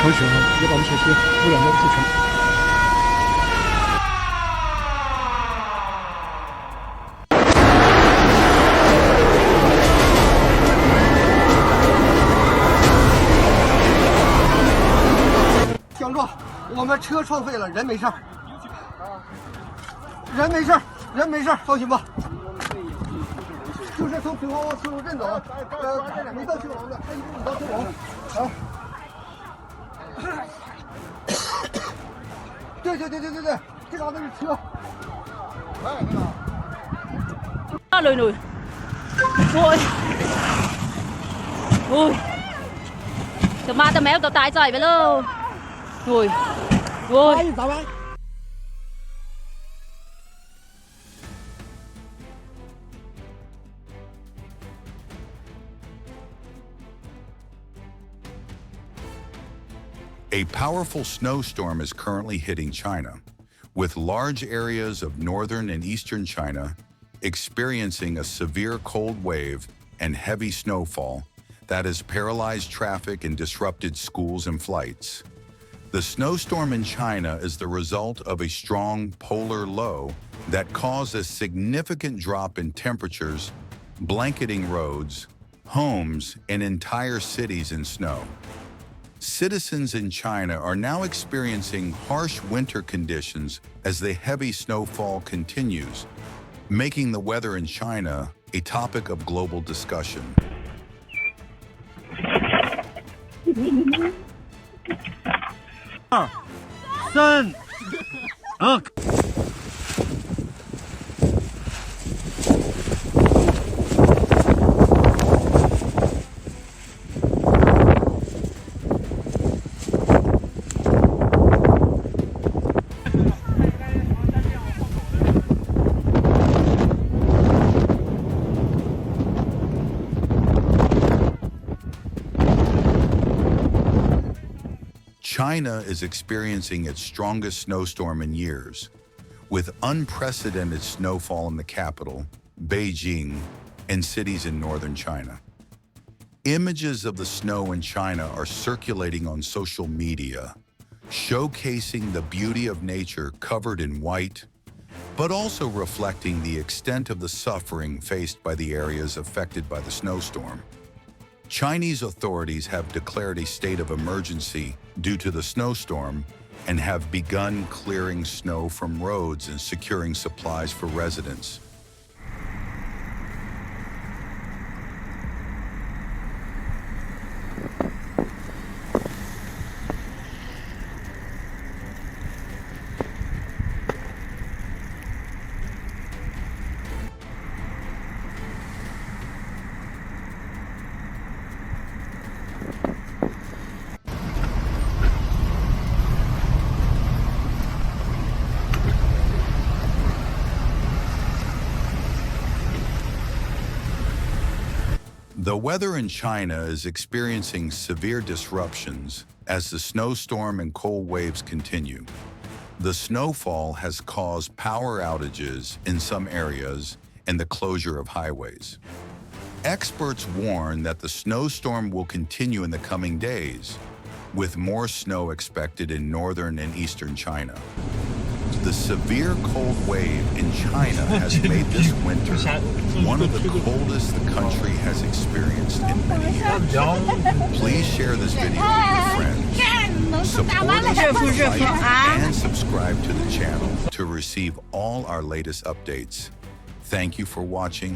城市也把我们小区污染的不成。相撞，我们车撞废了，人没事儿，人没事儿，人没事儿，放心吧。就是从平房往青龙镇走，没到青龙的，他一共到青龙。啊。对，这嘎达是车。哎，那个。lùi lùi. Ui. Ui. Tụi ma tao méo tao tay trời vậy luôn. Ui. Ui. A powerful snowstorm is currently hitting China, with large areas of northern and eastern China experiencing a severe cold wave and heavy snowfall that has paralyzed traffic and disrupted schools and flights. The snowstorm in China is the result of a strong polar low that caused a significant drop in temperatures, blanketing roads, homes, and entire cities in snow. Citizens in China are now experiencing harsh winter conditions as the heavy snowfall continues, making the weather in China a topic of global discussion. 2、3、2。China is experiencing its strongest snowstorm in years, with unprecedented snowfall in the capital, Beijing, and cities in northern China. Images of the snow in China are circulating on social media, showcasing the beauty of nature covered in white, but also reflecting the extent of the suffering faced by the areas affected by the snowstorm. Chinese authorities have declared a state of emergency due to the snowstorm and have begun clearing snow from roads and securing supplies for residents. The weather in China is experiencing severe disruptions as the snowstorm and cold waves continue. The snowfall has caused power outages in some areas and the closure of highways. Experts warn that the snowstorm will continue in the coming days, with more snow expected in northern and eastern China. The severe cold wave in China has made this winter one of the coldest the country has experienced in many years. Please share this video with your friends. Support us with a like and subscribe to the channel to receive all our latest updates. Thank you for watching.